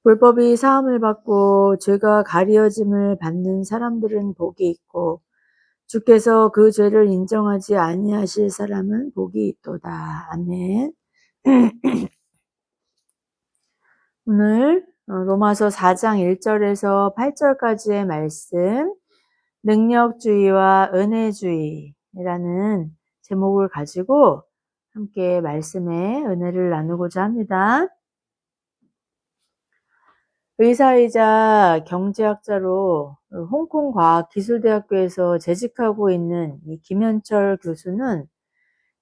불법이 사함을 받고 죄가 가리어짐을 받는 사람들은 복이 있고 주께서 그 죄를 인정하지 아니하실 사람은 복이 있도다. 아멘. 오늘 로마서 4장 1절에서 8절까지의 말씀, 능력주의와 은혜주의라는 제목을 가지고 함께 말씀의 은혜를 나누고자 합니다. 의사이자 경제학자로 홍콩과학기술대학교에서 재직하고 있는 이 김현철 교수는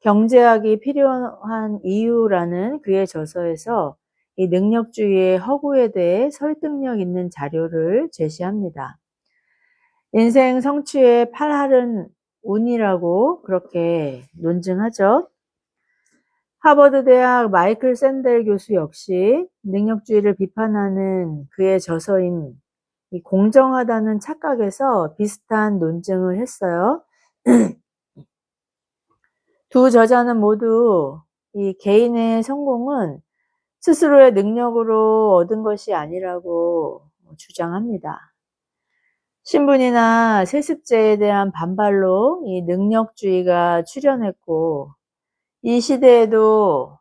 경제학이 필요한 이유라는 그의 저서에서 이 능력주의의 허구에 대해 설득력 있는 자료를 제시합니다. 인생 성취의 팔할은 운이라고 그렇게 논증하죠. 하버드 대학 마이클 샌델 교수 역시 능력주의를 비판하는 그의 저서인 이 공정하다는 착각에서 비슷한 논증을 했어요. 두 저자는 모두 이 개인의 성공은 스스로의 능력으로 얻은 것이 아니라고 주장합니다. 신분이나 세습제에 대한 반발로 이 능력주의가 출현했고, 이 시대에도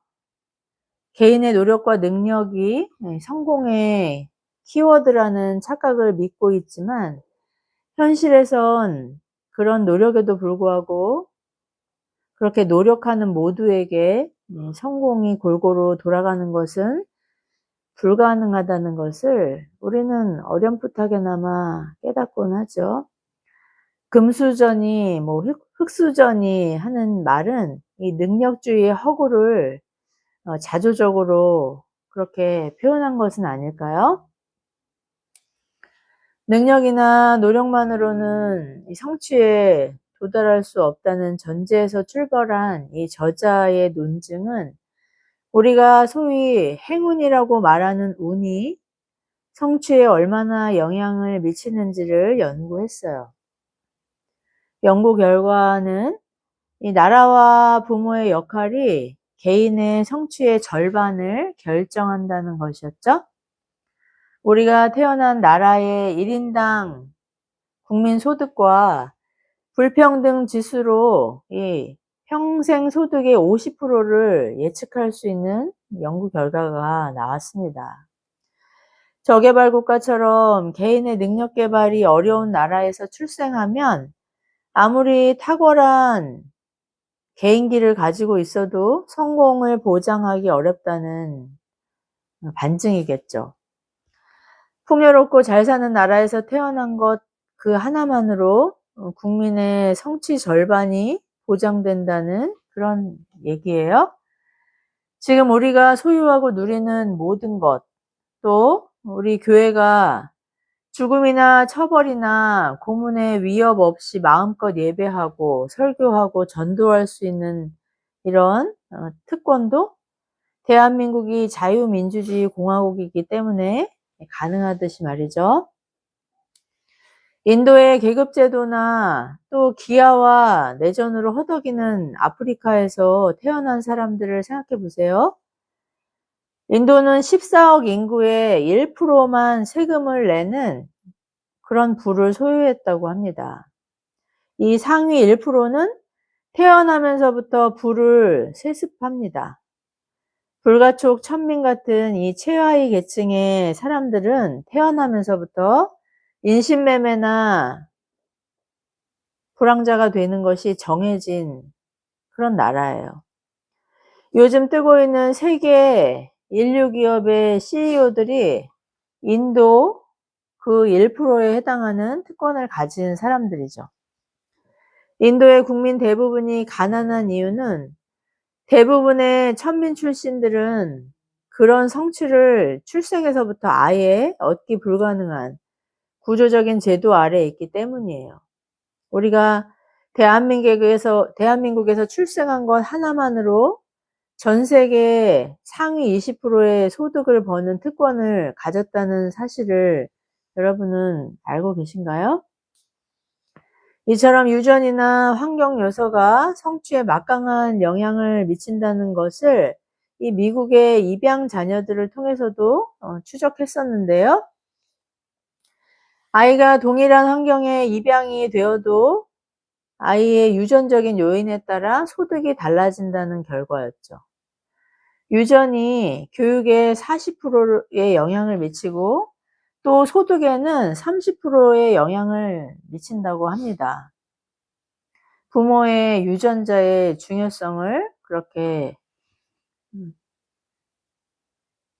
개인의 노력과 능력이 성공의 키워드라는 착각을 믿고 있지만, 현실에선 그런 노력에도 불구하고 그렇게 노력하는 모두에게 성공이 골고루 돌아가는 것은 불가능하다는 것을 우리는 어렴풋하게나마 깨닫곤 하죠. 금수저니 흙수저니 하는 말은 이 능력주의의 허구를 자조적으로 그렇게 표현한 것은 아닐까요? 능력이나 노력만으로는 이 성취에 도달할 수 없다는 전제에서 출발한 이 저자의 논증은 우리가 소위 행운이라고 말하는 운이 성취에 얼마나 영향을 미치는지를 연구했어요. 연구 결과는 이 나라와 부모의 역할이 개인의 성취의 절반을 결정한다는 것이었죠. 우리가 태어난 나라의 1인당 국민 소득과 불평등 지수로 이 평생 소득의 50%를 예측할 수 있는 연구 결과가 나왔습니다. 저개발 국가처럼 개인의 능력 개발이 어려운 나라에서 출생하면 아무리 탁월한 개인기를 가지고 있어도 성공을 보장하기 어렵다는 반증이겠죠. 풍요롭고 잘 사는 나라에서 태어난 것 그 하나만으로 국민의 성취 절반이 보장된다는 그런 얘기예요. 지금 우리가 소유하고 누리는 모든 것, 또 우리 교회가 죽음이나 처벌이나 고문의 위협 없이 마음껏 예배하고 설교하고 전도할 수 있는 이런 특권도 대한민국이 자유민주주의 공화국이기 때문에 가능하듯이 말이죠. 인도의 계급제도나 또 기아와 내전으로 허덕이는 아프리카에서 태어난 사람들을 생각해 보세요. 인도는 14억 인구의 1%만 세금을 내는 그런 부를 소유했다고 합니다. 이 상위 1%는 태어나면서부터 부를 세습합니다. 불가촉 천민 같은 이 최하위 계층의 사람들은 태어나면서부터 인신매매나 불황자가 되는 것이 정해진 그런 나라예요. 요즘 뜨고 있는 세계 인류 기업의 CEO들이 인도 그 1%에 해당하는 특권을 가진 사람들이죠. 인도의 국민 대부분이 가난한 이유는 대부분의 천민 출신들은 그런 성취를 출생에서부터 아예 얻기 불가능한 구조적인 제도 아래에 있기 때문이에요. 우리가 대한민국에서 출생한 것 하나만으로 전 세계 상위 20%의 소득을 버는 특권을 가졌다는 사실을 여러분은 알고 계신가요? 이처럼 유전이나 환경 요소가 성취에 막강한 영향을 미친다는 것을 이 미국의 입양 자녀들을 통해서도 추적했었는데요. 아이가 동일한 환경에 입양이 되어도 아이의 유전적인 요인에 따라 소득이 달라진다는 결과였죠. 유전이 교육에 40%의 영향을 미치고 또 소득에는 30%의 영향을 미친다고 합니다. 부모의 유전자의 중요성을 그렇게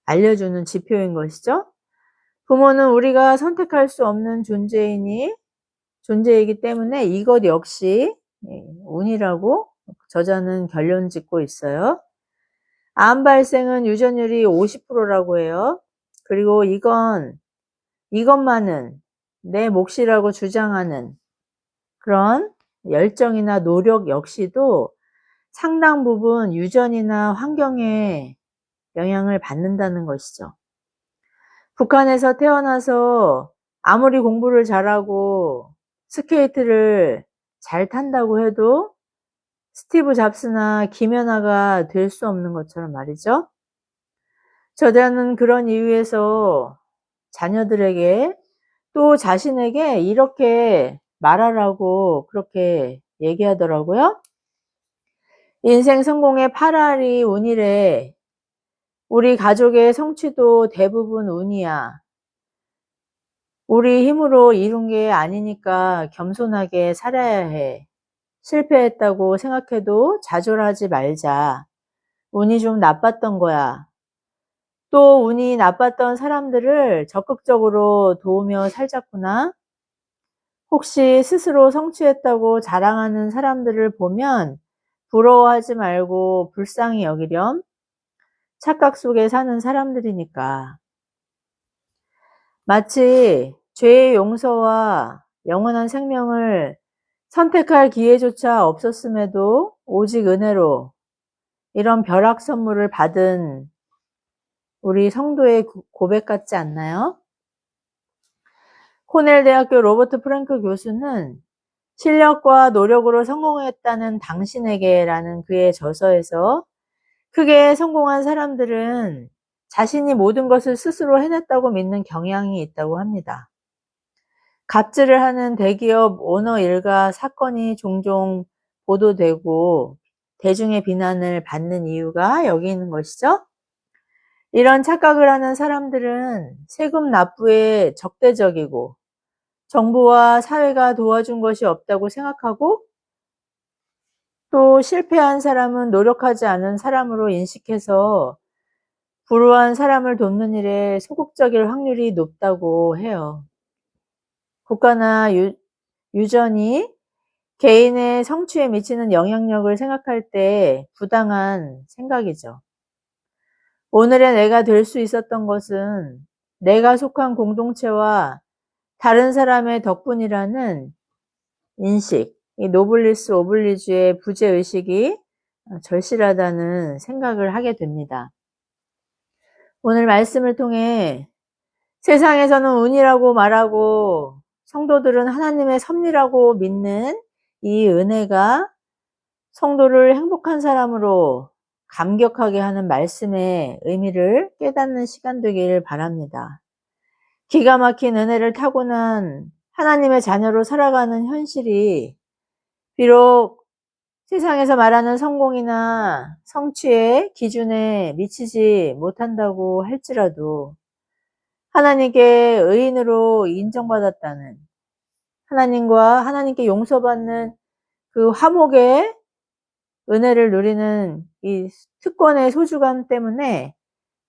알려주는 지표인 것이죠. 부모는 우리가 선택할 수 없는 존재이기 때문에 이것 역시 운이라고 저자는 결론 짓고 있어요. 암 발생은 유전율이 50%라고 해요. 그리고 이것만은 내 몫이라고 주장하는 그런 열정이나 노력 역시도 상당 부분 유전이나 환경에 영향을 받는다는 것이죠. 북한에서 태어나서 아무리 공부를 잘하고 스케이트를 잘 탄다고 해도 스티브 잡스나 김연아가 될 수 없는 것처럼 말이죠. 저자는 그런 이유에서 자녀들에게 또 자신에게 이렇게 말하라고 그렇게 얘기하더라고요. 인생 성공의 8알이 운이래. 우리 가족의 성취도 대부분 운이야. 우리 힘으로 이룬 게 아니니까 겸손하게 살아야 해. 실패했다고 생각해도 좌절하지 말자. 운이 좀 나빴던 거야. 또 운이 나빴던 사람들을 적극적으로 도우며 살자꾸나. 혹시 스스로 성취했다고 자랑하는 사람들을 보면 부러워하지 말고 불쌍히 여기렴. 착각 속에 사는 사람들이니까. 마치 죄의 용서와 영원한 생명을 선택할 기회조차 없었음에도 오직 은혜로 이런 벼락 선물을 받은 우리 성도의 고백 같지 않나요? 코넬 대학교 로버트 프랭크 교수는 실력과 노력으로 성공했다는 당신에게라는 그의 저서에서 크게 성공한 사람들은 자신이 모든 것을 스스로 해냈다고 믿는 경향이 있다고 합니다. 갑질을 하는 대기업 오너 일가 사건이 종종 보도되고 대중의 비난을 받는 이유가 여기 있는 것이죠. 이런 착각을 하는 사람들은 세금 납부에 적대적이고 정부와 사회가 도와준 것이 없다고 생각하고 또 실패한 사람은 노력하지 않은 사람으로 인식해서 불우한 사람을 돕는 일에 소극적일 확률이 높다고 해요. 국가나 유전이 개인의 성취에 미치는 영향력을 생각할 때 부당한 생각이죠. 오늘의 내가 될 수 있었던 것은 내가 속한 공동체와 다른 사람의 덕분이라는 인식, 이 노블리스 오블리주의 부재의식이 절실하다는 생각을 하게 됩니다. 오늘 말씀을 통해 세상에서는 운이라고 말하고 성도들은 하나님의 섭리라고 믿는 이 은혜가 성도를 행복한 사람으로 감격하게 하는 말씀의 의미를 깨닫는 시간 되기를 바랍니다. 기가 막힌 은혜를 타고난 하나님의 자녀로 살아가는 현실이 비록 세상에서 말하는 성공이나 성취의 기준에 미치지 못한다고 할지라도 하나님께 의인으로 인정받았다는 하나님과 하나님께 용서받는 그 화목의 은혜를 누리는 이 특권의 소중함 때문에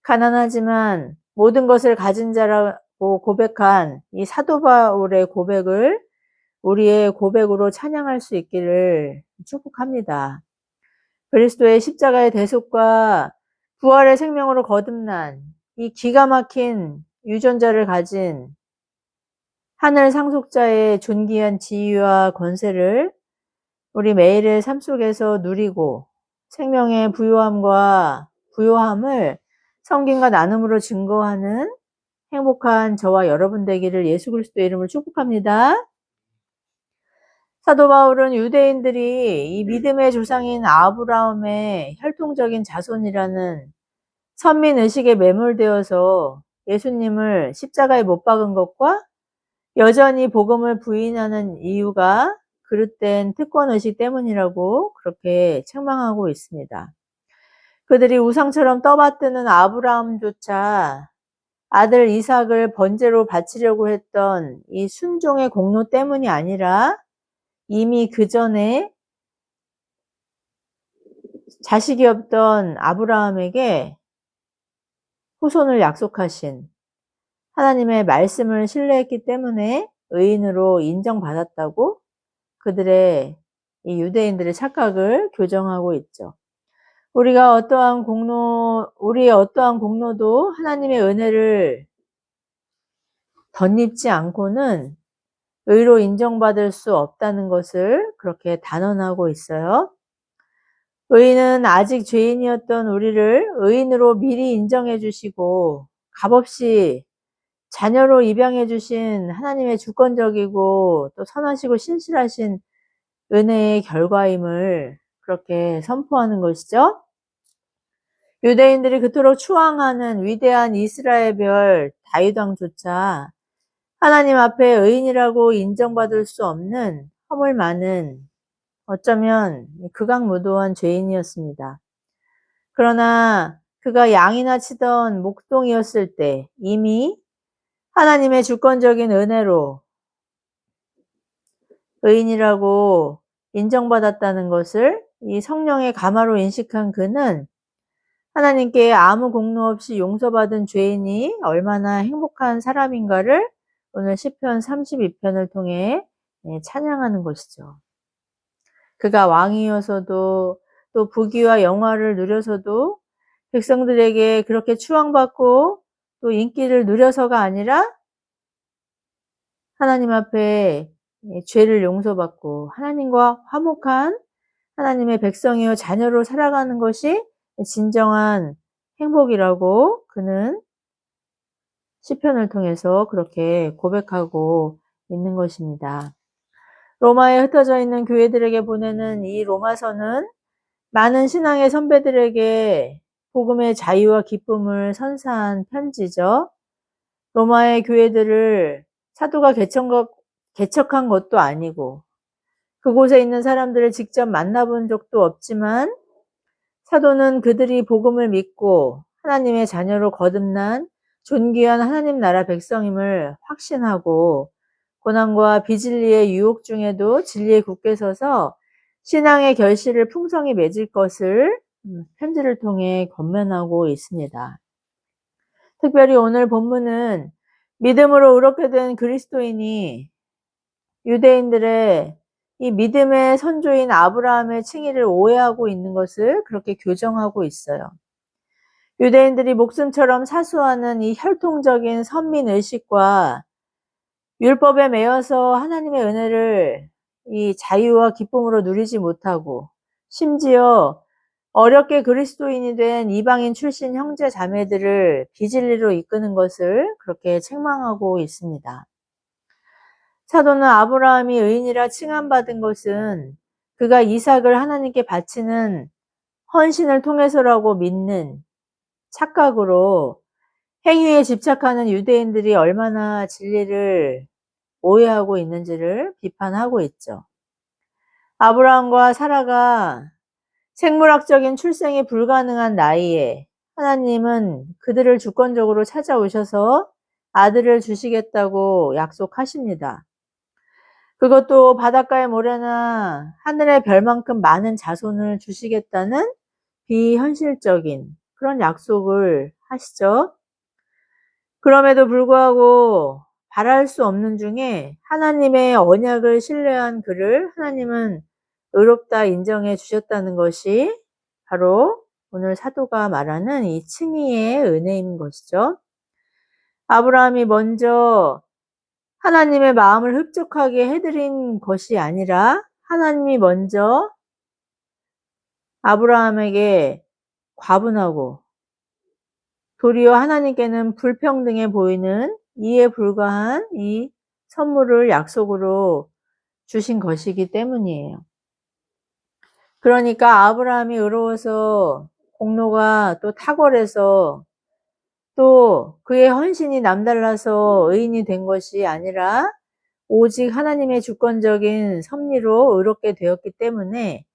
가난하지만 모든 것을 가진 자라고 고백한 이 사도 바울의 고백을 우리의 고백으로 찬양할 수 있기를 축복합니다. 그리스도의 십자가의 대속과 부활의 생명으로 거듭난 이 기가 막힌 유전자를 가진 하늘 상속자의 존귀한 지위와 권세를 우리 매일의 삶 속에서 누리고 생명의 부요함을 성김과 나눔으로 증거하는 행복한 저와 여러분 되기를 예수 그리스도의 이름으로 축복합니다. 사도 바울은 유대인들이 이 믿음의 조상인 아브라함의 혈통적인 자손이라는 선민의식에 매몰되어서 예수님을 십자가에 못 박은 것과 여전히 복음을 부인하는 이유가 그릇된 특권의식 때문이라고 그렇게 책망하고 있습니다. 그들이 우상처럼 떠받드는 아브라함조차 아들 이삭을 번제로 바치려고 했던 이 순종의 공로 때문이 아니라 이미 그 전에 자식이 없던 아브라함에게 후손을 약속하신 하나님의 말씀을 신뢰했기 때문에 의인으로 인정받았다고 그들의 이 유대인들의 착각을 교정하고 있죠. 우리의 어떠한 공로도 하나님의 은혜를 덧입지 않고는 의로 인정받을 수 없다는 것을 그렇게 단언하고 있어요. 의인은 아직 죄인이었던 우리를 의인으로 미리 인정해 주시고 값없이 자녀로 입양해 주신 하나님의 주권적이고 또 선하시고 신실하신 은혜의 결과임을 그렇게 선포하는 것이죠. 유대인들이 그토록 추앙하는 위대한 이스라엘 별 다윗 왕조차 하나님 앞에 의인이라고 인정받을 수 없는 허물 많은 어쩌면 극악무도한 죄인이었습니다. 그러나 그가 양이나 치던 목동이었을 때 이미 하나님의 주권적인 은혜로 의인이라고 인정받았다는 것을 이 성령의 감화로 인식한 그는 하나님께 아무 공로 없이 용서받은 죄인이 얼마나 행복한 사람인가를 오늘 시편 32편을 통해 찬양하는 것이죠. 그가 왕이어서도 또 부귀와 영화를 누려서도 백성들에게 그렇게 추앙받고 또 인기를 누려서가 아니라 하나님 앞에 죄를 용서받고 하나님과 화목한 하나님의 백성이요 자녀로 살아가는 것이 진정한 행복이라고 그는 시편을 통해서 그렇게 고백하고 있는 것입니다. 로마에 흩어져 있는 교회들에게 보내는 이 로마서는 많은 신앙의 선배들에게 복음의 자유와 기쁨을 선사한 편지죠. 로마의 교회들을 사도가 개척한 것도 아니고 그곳에 있는 사람들을 직접 만나본 적도 없지만 사도는 그들이 복음을 믿고 하나님의 자녀로 거듭난 존귀한 하나님 나라 백성임을 확신하고 고난과 비진리의 유혹 중에도 진리에 굳게 서서 신앙의 결실을 풍성히 맺을 것을 편지를 통해 권면하고 있습니다. 특별히 오늘 본문은 믿음으로 의롭게 된 그리스도인이 유대인들의 이 믿음의 선조인 아브라함의 칭의를 오해하고 있는 것을 그렇게 교정하고 있어요. 유대인들이 목숨처럼 사수하는 이 혈통적인 선민의식과 율법에 매여서 하나님의 은혜를 이 자유와 기쁨으로 누리지 못하고 심지어 어렵게 그리스도인이 된 이방인 출신 형제 자매들을 비진리로 이끄는 것을 그렇게 책망하고 있습니다. 사도는 아브라함이 의인이라 칭함받은 것은 그가 이삭을 하나님께 바치는 헌신을 통해서라고 믿는 착각으로 행위에 집착하는 유대인들이 얼마나 진리를 오해하고 있는지를 비판하고 있죠. 아브라함과 사라가 생물학적인 출생이 불가능한 나이에 하나님은 그들을 주권적으로 찾아오셔서 아들을 주시겠다고 약속하십니다. 그것도 바닷가의 모래나 하늘의 별만큼 많은 자손을 주시겠다는 비현실적인 그런 약속을 하시죠. 그럼에도 불구하고 바랄 수 없는 중에 하나님의 언약을 신뢰한 그를 하나님은 의롭다 인정해 주셨다는 것이 바로 오늘 사도가 말하는 이 칭의의 은혜인 것이죠. 아브라함이 먼저 하나님의 마음을 흡족하게 해드린 것이 아니라 하나님이 먼저 아브라함에게 과분하고 도리어 하나님께는 불평등해 보이는 이에 불과한 이 선물을 약속으로 주신 것이기 때문이에요. 그러니까 아브라함이 의로워서 공로가 또 탁월해서 또 그의 헌신이 남달라서 의인이 된 것이 아니라 오직 하나님의 주권적인 섭리로 의롭게 되었기 때문에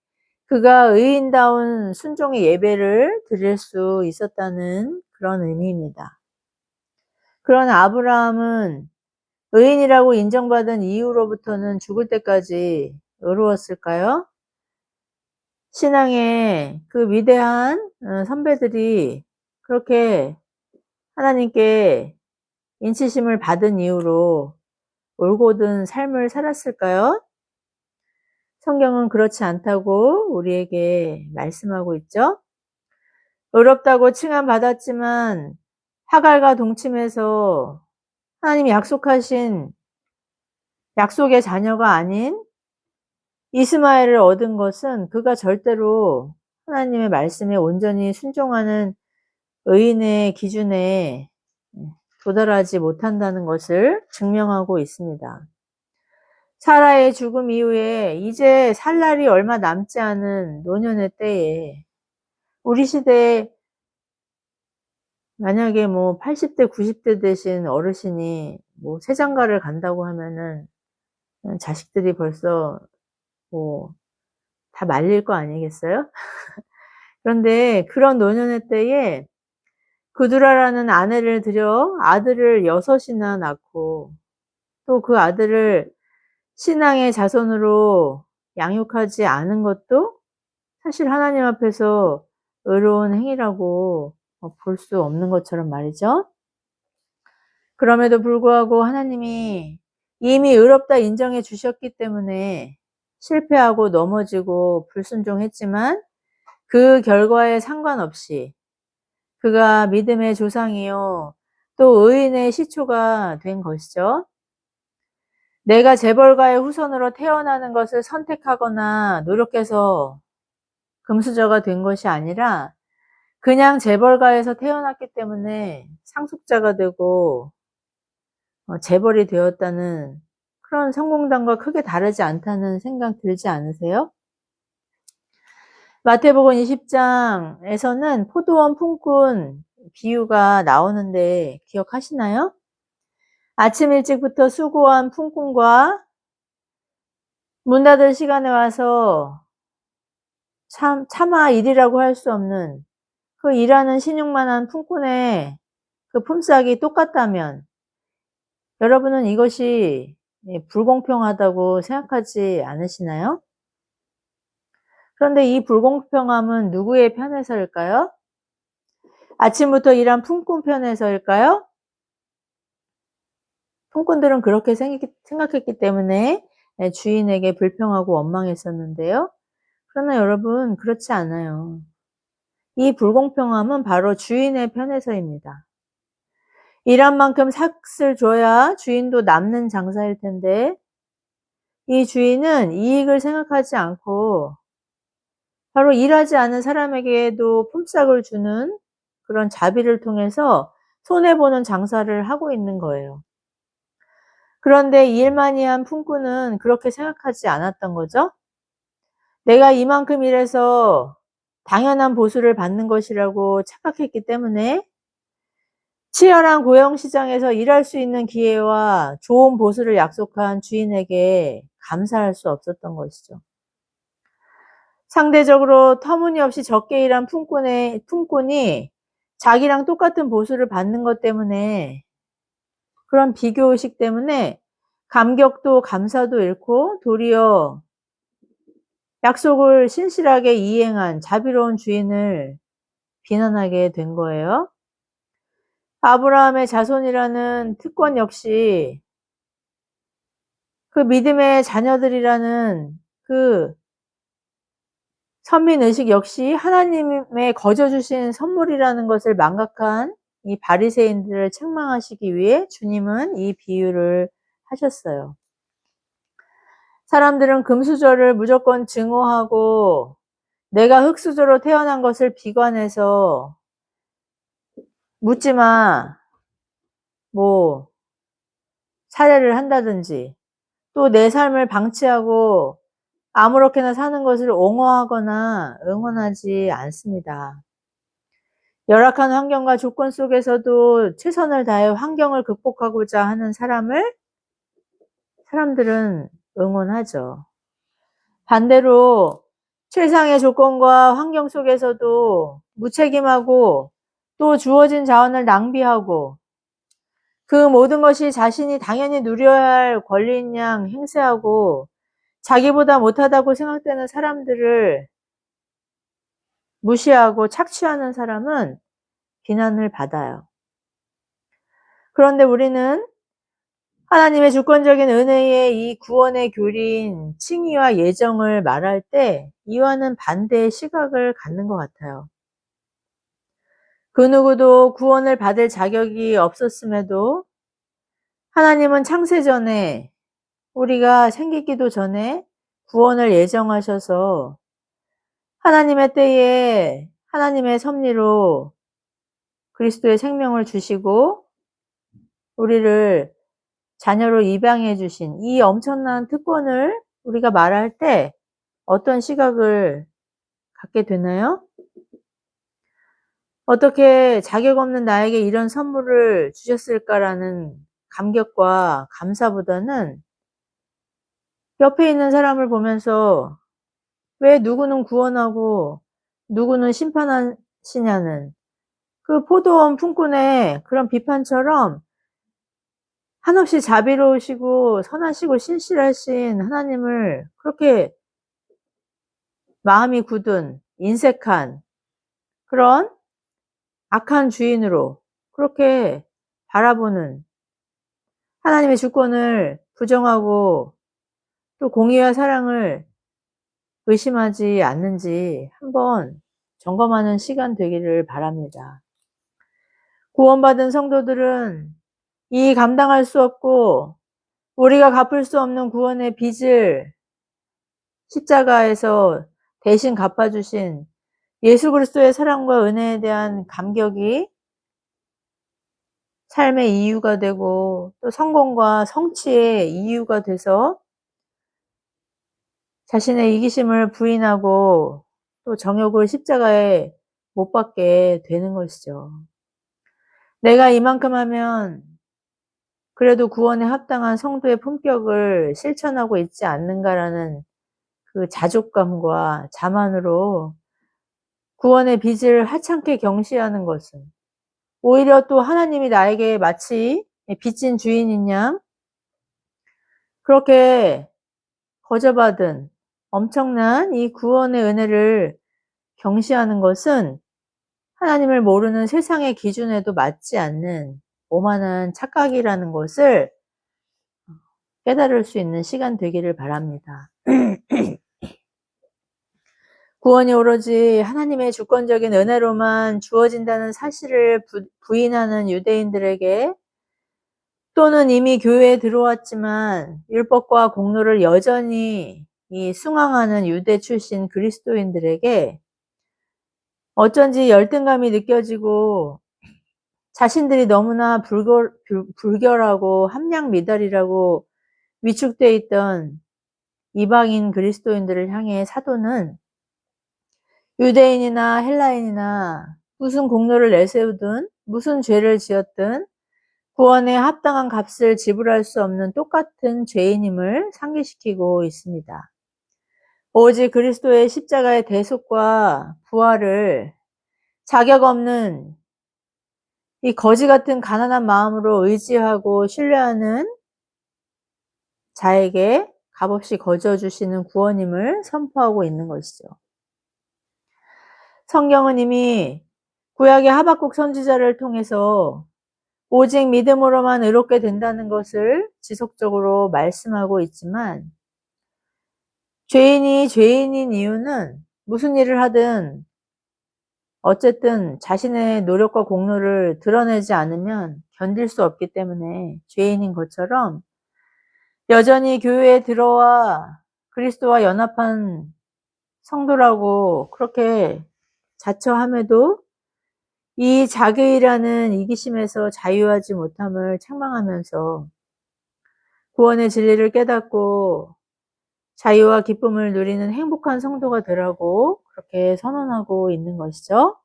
그가 의인다운 순종의 예배를 드릴 수 있었다는 그런 의미입니다. 그러나 아브라함은 의인이라고 인정받은 이후로부터는 죽을 때까지 의로웠을까요? 신앙의 그 위대한 선배들이 그렇게 하나님께 인치심을 받은 이후로 올곧은 삶을 살았을까요? 성경은 그렇지 않다고 우리에게 말씀하고 있죠. 의롭다고 칭함받았지만 하갈과 동침해서 하나님이 약속하신 약속의 자녀가 아닌 이스마엘을 얻은 것은 그가 절대로 하나님의 말씀에 온전히 순종하는 의인의 기준에 도달하지 못한다는 것을 증명하고 있습니다. 사라의 죽음 이후에 이제 살 날이 얼마 남지 않은 노년의 때에 우리 시대에 만약에 80대, 90대 되신 어르신이 새장가를 간다고 하면은 자식들이 벌써 다 말릴 거 아니겠어요? 그런데 그런 노년의 때에 그두라라는 아내를 들여 아들을 6이나 낳고 또 그 아들을 신앙의 자손으로 양육하지 않은 것도 사실 하나님 앞에서 의로운 행위라고 볼 수 없는 것처럼 말이죠. 그럼에도 불구하고 하나님이 이미 의롭다 인정해 주셨기 때문에 실패하고 넘어지고 불순종했지만 그 결과에 상관없이 그가 믿음의 조상이요 또 의인의 시초가 된 것이죠. 내가 재벌가의 후손으로 태어나는 것을 선택하거나 노력해서 금수저가 된 것이 아니라 그냥 재벌가에서 태어났기 때문에 상속자가 되고 재벌이 되었다는 그런 성공담과 크게 다르지 않다는 생각 들지 않으세요? 마태복음 20장에서는 포도원 품꾼 비유가 나오는데 기억하시나요? 아침 일찍부터 수고한 품꾼과 문 닫을 시간에 와서 차마 일이라고 할 수 없는 그 일하는 신용만한 품꾼의 그 품삯이 똑같다면 여러분은 이것이 불공평하다고 생각하지 않으시나요? 그런데 이 불공평함은 누구의 편에서일까요? 아침부터 일한 품꾼 편에서일까요? 품꾼들은 그렇게 생각했기 때문에 주인에게 불평하고 원망했었는데요. 그러나 여러분 그렇지 않아요. 이 불공평함은 바로 주인의 편에서입니다. 일한 만큼 삭을 줘야 주인도 남는 장사일 텐데 이 주인은 이익을 생각하지 않고 바로 일하지 않은 사람에게도 품삯을 주는 그런 자비를 통해서 손해보는 장사를 하고 있는 거예요. 그런데 일만이 한 품꾼은 그렇게 생각하지 않았던 거죠. 내가 이만큼 일해서 당연한 보수를 받는 것이라고 착각했기 때문에 치열한 고용시장에서 일할 수 있는 기회와 좋은 보수를 약속한 주인에게 감사할 수 없었던 것이죠. 상대적으로 터무니없이 적게 일한 품꾼이 자기랑 똑같은 보수를 받는 것 때문에 그런 비교의식 때문에 감격도 감사도 잃고 도리어 약속을 신실하게 이행한 자비로운 주인을 비난하게 된 거예요. 아브라함의 자손이라는 특권 역시 그 믿음의 자녀들이라는 그 선민의식 역시 하나님의 거저 주신 선물이라는 것을 망각한 이 바리새인들을 책망하시기 위해 주님은 이 비유를 하셨어요. 사람들은 금수저를 무조건 증오하고 내가 흙수저로 태어난 것을 비관해서 묻지마 살해를 한다든지 또 내 삶을 방치하고 아무렇게나 사는 것을 옹호하거나 응원하지 않습니다. 열악한 환경과 조건 속에서도 최선을 다해 환경을 극복하고자 하는 사람들은 응원하죠. 반대로 최상의 조건과 환경 속에서도 무책임하고 또 주어진 자원을 낭비하고 그 모든 것이 자신이 당연히 누려야 할 권리인 양 행세하고 자기보다 못하다고 생각되는 사람들을 무시하고 착취하는 사람은 비난을 받아요. 그런데 우리는 하나님의 주권적인 은혜의 이 구원의 교리인 칭의와 예정을 말할 때 이와는 반대의 시각을 갖는 것 같아요. 그 누구도 구원을 받을 자격이 없었음에도 하나님은 창세 전에 우리가 생기기도 전에 구원을 예정하셔서 하나님의 때에 하나님의 섭리로 그리스도의 생명을 주시고 우리를 자녀로 입양해 주신 이 엄청난 특권을 우리가 말할 때 어떤 시각을 갖게 되나요? 어떻게 자격 없는 나에게 이런 선물을 주셨을까라는 감격과 감사보다는 옆에 있는 사람을 보면서 왜 누구는 구원하고 누구는 심판하시냐는 그 포도원 품꾼의 그런 비판처럼 한없이 자비로우시고 선하시고 신실하신 하나님을 그렇게 마음이 굳은 인색한 그런 악한 주인으로 그렇게 바라보는 하나님의 주권을 부정하고 또 공의와 사랑을 의심하지 않는지 한번 점검하는 시간 되기를 바랍니다. 구원받은 성도들은 이 감당할 수 없고 우리가 갚을 수 없는 구원의 빚을 십자가에서 대신 갚아주신 예수 그리스도의 사랑과 은혜에 대한 감격이 삶의 이유가 되고 또 성공과 성취의 이유가 돼서 자신의 이기심을 부인하고 또 정욕을 십자가에 못 박게 되는 것이죠. 내가 이만큼 하면 그래도 구원에 합당한 성도의 품격을 실천하고 있지 않는가라는 그 자족감과 자만으로 구원의 빚을 하찮게 경시하는 것은 오히려 또 하나님이 나에게 마치 빚진 주인인 양 그렇게 거저받은 엄청난 이 구원의 은혜를 경시하는 것은 하나님을 모르는 세상의 기준에도 맞지 않는 오만한 착각이라는 것을 깨달을 수 있는 시간 되기를 바랍니다. 구원이 오로지 하나님의 주권적인 은혜로만 주어진다는 사실을 부인하는 유대인들에게 또는 이미 교회에 들어왔지만 율법과 공로를 여전히 숭앙하는 유대 출신 그리스도인들에게 어쩐지 열등감이 느껴지고 자신들이 너무나 불결하고 함량미달이라고 위축되어 있던 이방인 그리스도인들을 향해 사도는 유대인이나 헬라인이나 무슨 공로를 내세우든 무슨 죄를 지었든 구원에 합당한 값을 지불할 수 없는 똑같은 죄인임을 상기시키고 있습니다. 오직 그리스도의 십자가의 대속과 부활을 자격 없는 이 거지 같은 가난한 마음으로 의지하고 신뢰하는 자에게 값없이 거저 주시는 구원임을 선포하고 있는 것이죠. 성경은 이미 구약의 하박국 선지자를 통해서 오직 믿음으로만 의롭게 된다는 것을 지속적으로 말씀하고 있지만 죄인이 죄인인 이유는 무슨 일을 하든 어쨌든 자신의 노력과 공로를 드러내지 않으면 견딜 수 없기 때문에 죄인인 것처럼 여전히 교회에 들어와 그리스도와 연합한 성도라고 그렇게 자처함에도 이 자기라는 이기심에서 자유하지 못함을 책망하면서 구원의 진리를 깨닫고 자유와 기쁨을 누리는 행복한 성도가 되라고 그렇게 선언하고 있는 것이죠.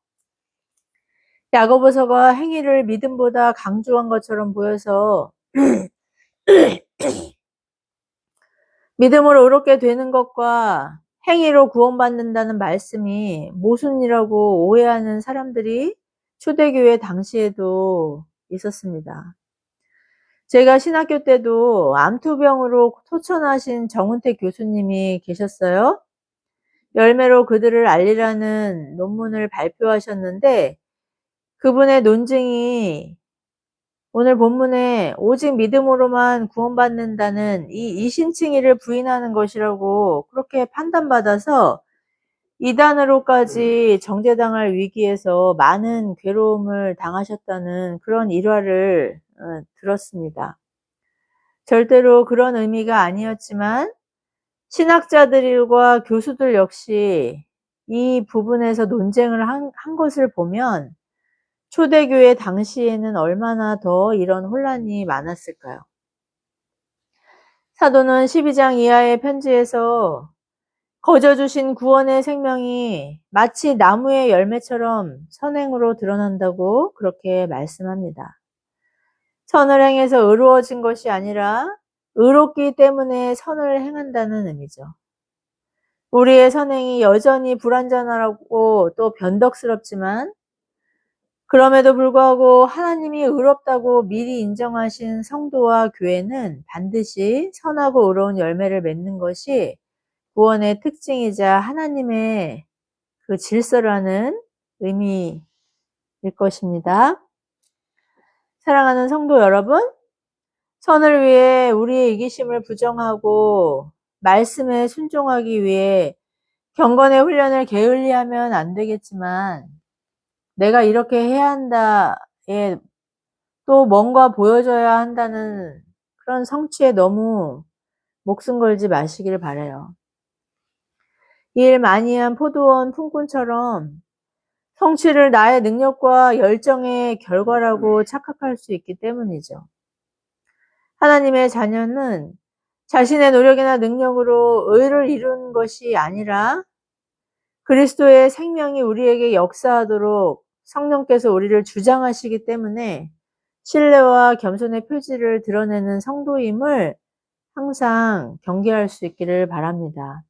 야고보서가 행위를 믿음보다 강조한 것처럼 보여서 믿음으로 의롭게 되는 것과 행위로 구원받는다는 말씀이 모순이라고 오해하는 사람들이 초대교회 당시에도 있었습니다. 제가 신학교 때도 암투병으로 소천하신 정은택 교수님이 계셨어요. 열매로 그들을 알리라는 논문을 발표하셨는데 그분의 논증이 오늘 본문에 오직 믿음으로만 구원받는다는 이 이신칭의를 부인하는 것이라고 그렇게 판단받아서 이단으로까지 정죄당할 위기에서 많은 괴로움을 당하셨다는 그런 일화를 들었습니다. 절대로 그런 의미가 아니었지만 신학자들과 교수들 역시 이 부분에서 논쟁을 한 것을 보면 초대교회 당시에는 얼마나 더 이런 혼란이 많았을까요? 사도는 12장 이하의 편지에서 거저 주신 구원의 생명이 마치 나무의 열매처럼 선행으로 드러난다고 그렇게 말씀합니다. 선을 행해서 의로워진 것이 아니라 의롭기 때문에 선을 행한다는 의미죠. 우리의 선행이 여전히 불완전하고 또 변덕스럽지만 그럼에도 불구하고 하나님이 의롭다고 미리 인정하신 성도와 교회는 반드시 선하고 의로운 열매를 맺는 것이 구원의 특징이자 하나님의 그 질서라는 의미일 것입니다. 사랑하는 성도 여러분, 선을 위해 우리의 이기심을 부정하고 말씀에 순종하기 위해 경건의 훈련을 게을리하면 안 되겠지만 내가 이렇게 해야 한다에 또 뭔가 보여줘야 한다는 그런 성취에 너무 목숨 걸지 마시길 바라요. 일 많이 한 포도원 품꾼처럼 성취를 나의 능력과 열정의 결과라고 착각할 수 있기 때문이죠. 하나님의 자녀는 자신의 노력이나 능력으로 의를 이루는 것이 아니라 그리스도의 생명이 우리에게 역사하도록 성령께서 우리를 주장하시기 때문에 신뢰와 겸손의 표지를 드러내는 성도임을 항상 경계할 수 있기를 바랍니다.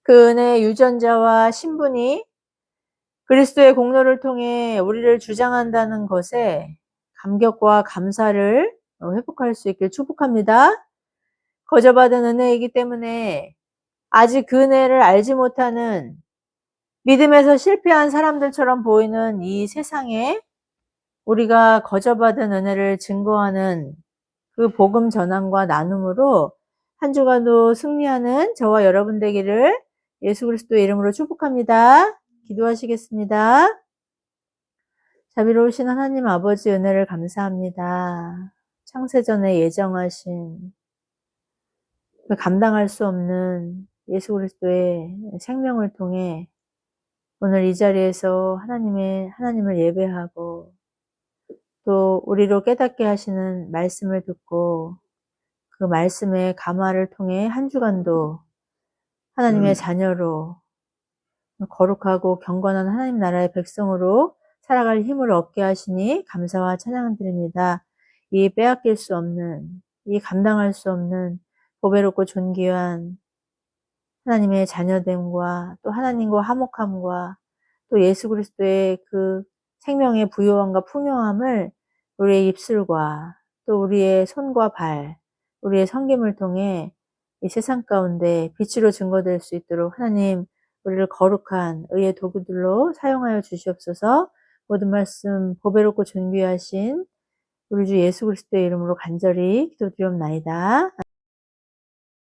그 은혜의 유전자와 신분이 그리스도의 공로를 통해 우리를 주장한다는 것에 감격과 감사를 회복할 수 있길 축복합니다. 거저받은 은혜이기 때문에 아직 그 은혜를 알지 못하는 믿음에서 실패한 사람들처럼 보이는 이 세상에 우리가 거저받은 은혜를 증거하는 그 복음 전환과 나눔으로 한 주간도 승리하는 저와 여러분 되기를 예수 그리스도의 이름으로 축복합니다. 기도하시겠습니다. 자비로우신 하나님 아버지 은혜를 감사합니다. 창세전에 예정하신 감당할 수 없는 예수 그리스도의 생명을 통해 오늘 이 자리에서 하나님을 예배하고 또 우리로 깨닫게 하시는 말씀을 듣고 그 말씀의 감화를 통해 한 주간도 하나님의 자녀로 거룩하고 경건한 하나님 나라의 백성으로 살아갈 힘을 얻게 하시니 감사와 찬양을 드립니다. 이 빼앗길 수 없는, 이 감당할 수 없는 보배롭고 존귀한 하나님의 자녀됨과 또 하나님과 화목함과 또 예수 그리스도의 그 생명의 부요함과 풍요함을 우리의 입술과 또 우리의 손과 발, 우리의 섬김을 통해 이 세상 가운데 빛으로 증거될 수 있도록 하나님 우리를 거룩한 의의 도구들로 사용하여 주시옵소서. 모든 말씀 보배롭고 존귀하신 우리 주 예수 그리스도의 이름으로 간절히 기도드리옵나이다.